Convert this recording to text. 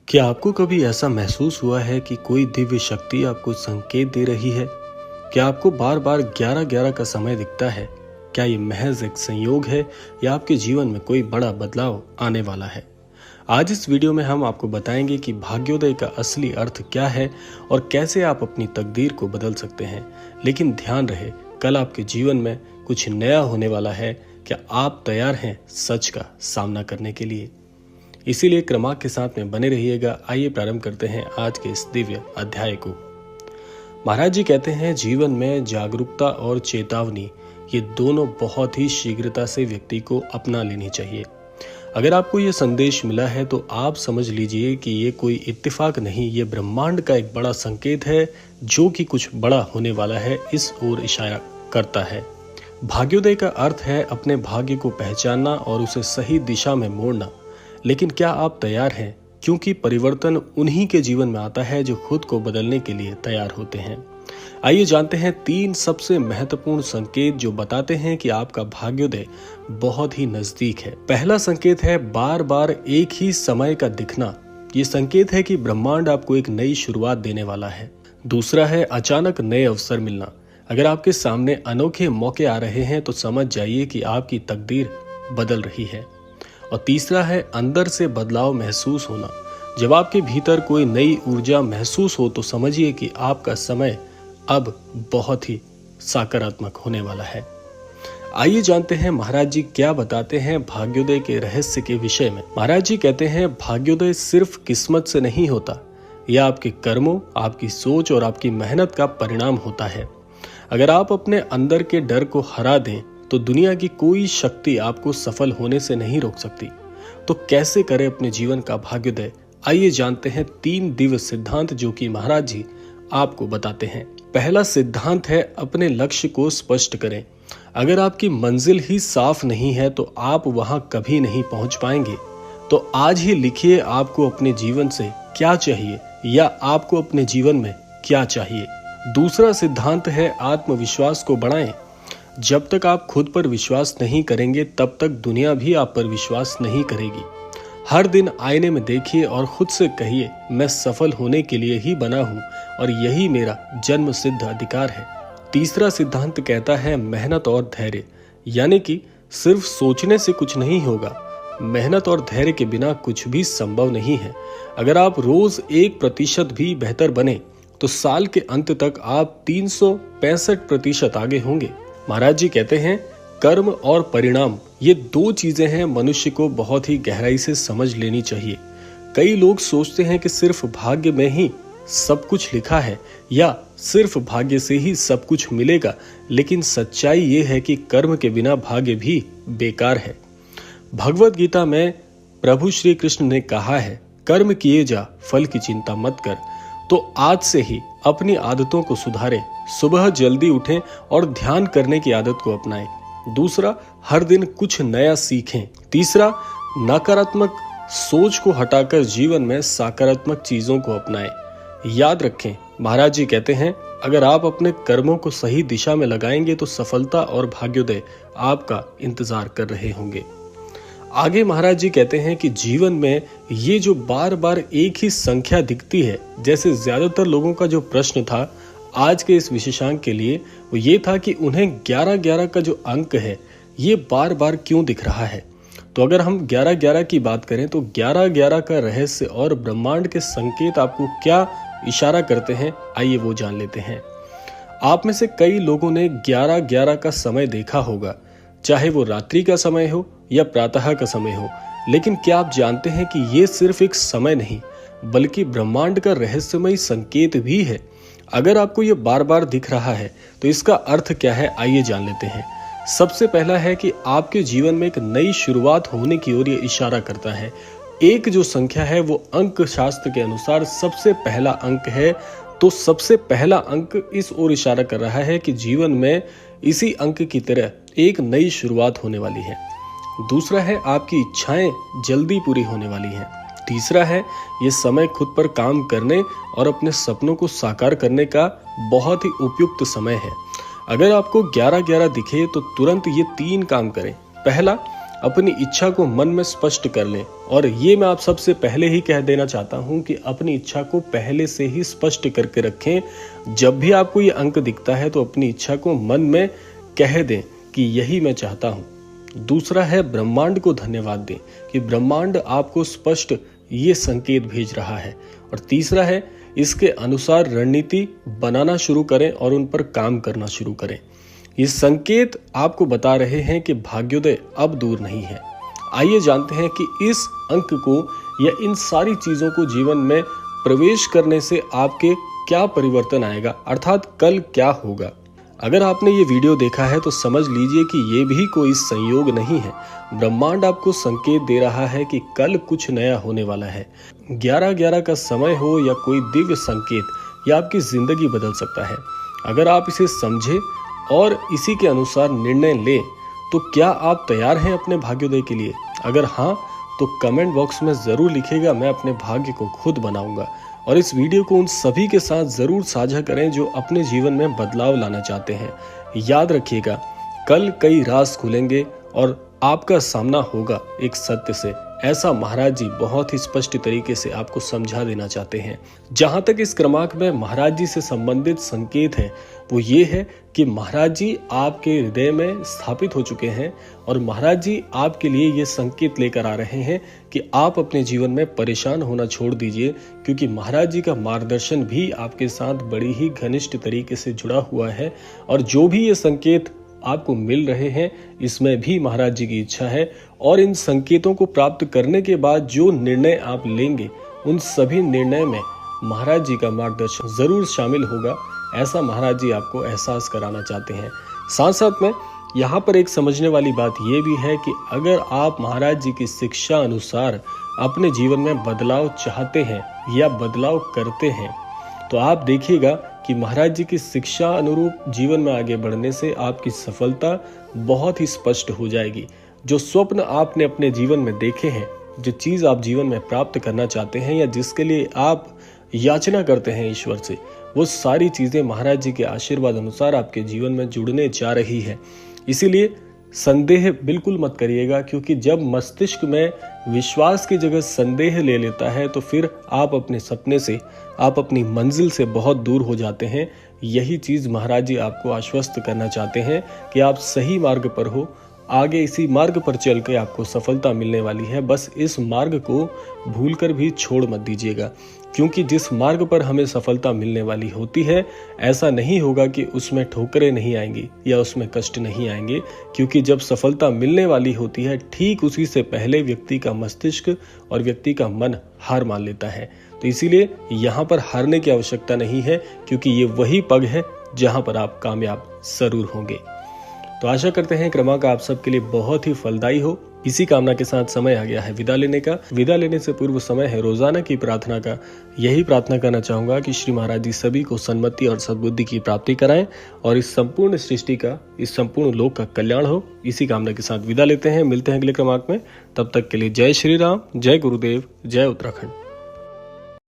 क्या आपको कभी ऐसा महसूस हुआ है कि कोई दिव्य शक्ति आपको संकेत दे रही है? क्या आपको बार बार 11-11 का समय दिखता है? क्या ये महज एक संयोग है या आपके जीवन में कोई बड़ा बदलाव आने वाला है? आज इस वीडियो में हम आपको बताएंगे कि भाग्योदय का असली अर्थ क्या है और कैसे आप अपनी तकदीर को बदल सकते हैं। लेकिन ध्यान रहे, कल आपके जीवन में कुछ नया होने वाला है। क्या आप तैयार हैं सच का सामना करने के लिए? इसीलिए क्रमांक के साथ में बने रहिएगा। आइए प्रारंभ करते हैं आज के इस दिव्य अध्याय को। महाराज जी कहते हैं, जीवन में जागरूकता और चेतावनी ये दोनों बहुत ही शीघ्रता से व्यक्ति को अपना लेनी चाहिए। अगर आपको ये संदेश मिला है तो आप समझ लीजिए कि ये कोई इत्तेफाक नहीं, ये ब्रह्मांड का एक बड़ा संकेत है जो कि कुछ बड़ा होने वाला है, इस ओर इशारा करता है। भाग्योदय का अर्थ है अपने भाग्य को पहचानना और उसे सही दिशा में मोड़ना। लेकिन क्या आप तैयार हैं? क्योंकि परिवर्तन उन्हीं के जीवन में आता है जो खुद को बदलने के लिए तैयार होते हैं। आइए जानते हैं 3 सबसे महत्वपूर्ण संकेत जो बताते हैं कि आपका भाग्योदय बहुत ही नजदीक है। पहला संकेत है बार बार एक ही समय का दिखना। ये संकेत है कि ब्रह्मांड आपको एक नई शुरुआत देने वाला है। दूसरा है अचानक नए अवसर मिलना। अगर आपके सामने अनोखे मौके आ रहे हैं तो समझ जाइए कि आपकी तकदीर बदल रही है। और तीसरा है अंदर से बदलाव महसूस होना। जब आपके भीतर कोई नई ऊर्जा महसूस हो तो समझिए कि आपका समय अब बहुत ही सकारात्मक होने वाला है। आइए जानते हैं महाराज जी क्या बताते हैं भाग्योदय के रहस्य के विषय में। महाराज जी कहते हैं, भाग्योदय सिर्फ किस्मत से नहीं होता, यह आपके कर्मों, आपकी सोच और आपकी मेहनत का परिणाम होता है। अगर आप अपने अंदर के डर को हरा दें तो दुनिया की कोई शक्ति आपको सफल होने से नहीं रोक सकती। तो कैसे करें अपने जीवन का भाग्योदय? आइए जानते हैं 3 दिव्य सिद्धांत जो कि महाराज जी आपको बताते हैं। पहला सिद्धांत है अपने लक्ष्य को स्पष्ट करें। अगर आपकी मंजिल ही साफ नहीं है तो आप वहां कभी नहीं पहुंच पाएंगे। तो आज ही लिखिए आपको अपने जीवन से क्या चाहिए या आपको अपने जीवन में क्या चाहिए। दूसरा सिद्धांत है आत्मविश्वास को बढ़ाएं। जब तक आप खुद पर विश्वास नहीं करेंगे तब तक दुनिया भी आप पर विश्वास नहीं करेगी। हर दिन आईने में देखिए और खुद से कहिए, मैं सफल होने के लिए ही बना हूँ और यही मेरा जन्म सिद्ध अधिकार है। तीसरा सिद्धांत कहता है मेहनत और धैर्य, यानी कि सिर्फ सोचने से कुछ नहीं होगा। मेहनत और धैर्य के बिना कुछ भी संभव नहीं है। अगर आप रोज 1% भी बेहतर बने तो साल के अंत तक आप 365% आगे होंगे। महाराज जी कहते हैं, कर्म और परिणाम ये 2 चीजें हैं मनुष्य को बहुत ही गहराई से समझ लेनी चाहिए। कई लोग सोचते हैं कि सिर्फ भाग्य में ही सब कुछ लिखा है या सिर्फ भाग्य से ही सब कुछ मिलेगा, लेकिन सच्चाई ये है कि कर्म के बिना भाग्य भी बेकार है। भगवत गीता में प्रभु श्री कृष्ण ने कहा है, कर्म किए जा, फल की चिंता मत कर। तो आज से ही अपनी आदतों को सुधारें। सुबह जल्दी उठें और ध्यान करने की आदत को अपनाएं। दूसरा, हर दिन कुछ नया सीखें। तीसरा, नकारात्मक सोच को हटाकर जीवन में सकारात्मक चीजों को अपनाएं। याद रखें, महाराज जी कहते हैं, अगर आप अपने कर्मों को सही दिशा में लगाएंगे तो सफलता और भाग्योदय आपका इंतजार कर रहे होंगे। आगे महाराज जी कहते हैं कि जीवन में ये जो बार बार एक ही संख्या दिखती है, जैसे ज्यादातर लोगों का जो प्रश्न था आज के इस विशेषांक के लिए वो ये था कि उन्हें 11-11 का जो अंक है ये बार बार क्यों दिख रहा है। तो अगर हम 11-11 की बात करें तो 11-11 का रहस्य और ब्रह्मांड के संकेत आपको क्या इशारा करते हैं, आइए वो जान लेते हैं। आप में से कई लोगों ने 11-11 का समय देखा होगा, चाहे वो रात्रि का समय हो या प्रातः का समय हो। लेकिन क्या आप जानते हैं कि ये सिर्फ एक समय नहीं बल्कि ब्रह्मांड का रहस्यमय संकेत भी है। अगर आपको ये बार बार दिख रहा है तो इसका अर्थ क्या है, आइए जान लेते हैं। सबसे पहला है कि आपके जीवन में एक नई शुरुआत होने की ओर ये इशारा करता है। एक जो संख्या है वो अंक शास्त्र के अनुसार सबसे पहला अंक है, तो सबसे पहला अंक इस ओर इशारा कर रहा है कि जीवन में इसी अंक की तरह एक नई शुरुआत होने वाली है। दूसरा है आपकी इच्छाएं जल्दी पूरी होने वाली हैं। तीसरा है ये समय खुद पर काम करने और अपने सपनों को साकार करने का बहुत ही उपयुक्त समय है। अगर आपको 11-11 दिखे तो तुरंत ये 3 काम करें। पहला, अपनी इच्छा को मन में स्पष्ट कर लें। और ये मैं आप सबसे पहले ही कह देना चाहता हूं कि अपनी इच्छा को पहले से ही स्पष्ट करके रखें। जब भी आपको ये अंक दिखता है तो अपनी इच्छा को मन में कह दें कि यही मैं चाहता हूं। दूसरा है ब्रह्मांड को धन्यवाद दें कि ब्रह्मांड आपको स्पष्ट ये संकेत भेज रहा है। और तीसरा है इसके अनुसार रणनीति बनाना शुरू करें और उन पर काम करना शुरू करें। ये संकेत आपको बता रहे हैं कि भाग्योदय अब दूर नहीं है। आइए जानते हैं कि इस अंक को या इन सारी चीजों को जीवन में प्रवेश करने से आपके क्या परिवर्तन आएगा, अर्थात कल क्या होगा। अगर आपने ये वीडियो देखा है तो समझ लीजिए कि ये भी कोई संयोग नहीं है। ब्रह्मांड आपको संकेत दे रहा है कि कल कुछ नया होने वाला है। 11-11 का समय हो या कोई दिव्य संकेत, ये आपकी जिंदगी बदल सकता है। अगर आप इसे समझे और इसी के अनुसार निर्णय लें तो क्या आप तैयार हैं अपने भाग्योदय के लिए? अगर हाँ तो कमेंट बॉक्स में जरूर लिखिएगा, मैं अपने भाग्य को खुद बनाऊंगा। और इस वीडियो को उन सभी के साथ जरूर साझा करें जो अपने जीवन में बदलाव लाना चाहते हैं। याद रखिएगा, कल कई राज खुलेंगे और आपका सामना होगा एक सत्य से। ऐसा महाराज जी बहुत ही स्पष्ट तरीके से आपको समझा देना चाहते हैं। जहां तक इस क्रमांक में महाराज जी से संबंधित संकेत है वो ये है कि महाराज जी आपके हृदय में स्थापित हो चुके हैं और महाराज जी आपके लिए ये संकेत लेकर आ रहे हैं कि आप अपने जीवन में परेशान होना छोड़ दीजिए, क्योंकि महाराज जी का मार्गदर्शन भी आपके साथ बड़ी ही घनिष्ठ तरीके से जुड़ा हुआ है। और जो भी ये संकेत आपको मिल रहे हैं इसमें भी महाराज जी की इच्छा है। और इन संकेतों को प्राप्त करने के बाद जो निर्णय आप लेंगे उन सभी निर्णय में महाराज जी का मार्गदर्शन जरूर शामिल होगा, ऐसा महाराज जी आपको एहसास कराना चाहते हैं। साथ साथ में यहाँ पर एक समझने वाली बात यह भी है कि अगर आप महाराज जी की शिक्षा अनुसार अपने जीवन में बदलाव चाहते हैं या बदलाव करते हैं तो आप देखिएगा कि महाराज जी की शिक्षा अनुरूप जीवन में आगे बढ़ने से आपकी सफलता बहुत ही स्पष्ट हो जाएगी। जो स्वप्न आपने अपने जीवन में देखे हैं, जो चीज आप जीवन में प्राप्त करना चाहते हैं या जिसके लिए आप याचना करते हैं ईश्वर से, वो सारी चीजें महाराज जी के आशीर्वाद अनुसार आपके जीवन में जुड़ने जा रही है। इसीलिए संदेह बिल्कुल मत करिएगा, क्योंकि जब मस्तिष्क में विश्वास की जगह संदेह ले लेता है तो फिर आप अपने सपने से, आप अपनी मंजिल से बहुत दूर हो जाते हैं। यही चीज महाराज जी आपको आश्वस्त करना चाहते हैं कि आप सही मार्ग पर हो, आगे इसी मार्ग पर चल के आपको सफलता मिलने वाली है। बस इस मार्ग को भूलकर भी छोड़ मत दीजिएगा, क्योंकि जिस मार्ग पर हमें सफलता मिलने वाली होती है ऐसा नहीं होगा कि उसमें ठोकरें नहीं आएंगी या उसमें कष्ट नहीं आएंगे, क्योंकि जब सफलता मिलने वाली होती है ठीक उसी से पहले व्यक्ति का मस्तिष्क और व्यक्ति का मन हार मान लेता है। तो इसीलिए यहाँ पर हारने की आवश्यकता नहीं है, क्योंकि ये वही पग है जहाँ पर आप कामयाब जरूर होंगे। तो आशा करते हैं क्रमांक आप सबके लिए बहुत ही फलदायी हो। इसी कामना के साथ समय आ गया है विदा लेने का। विदा लेने से पूर्व समय है रोजाना की प्रार्थना का। यही प्रार्थना करना चाहूंगा कि श्री महाराज जी सभी को सन्मति और सद्बुद्धि की प्राप्ति कराएं और इस संपूर्ण सृष्टि का, इस संपूर्ण लोक का कल्याण हो। इसी कामना के साथ विदा लेते हैं। मिलते हैं अगले क्रमांक में। तब तक के लिए जय श्री राम, जय गुरुदेव, जय उत्तराखंड।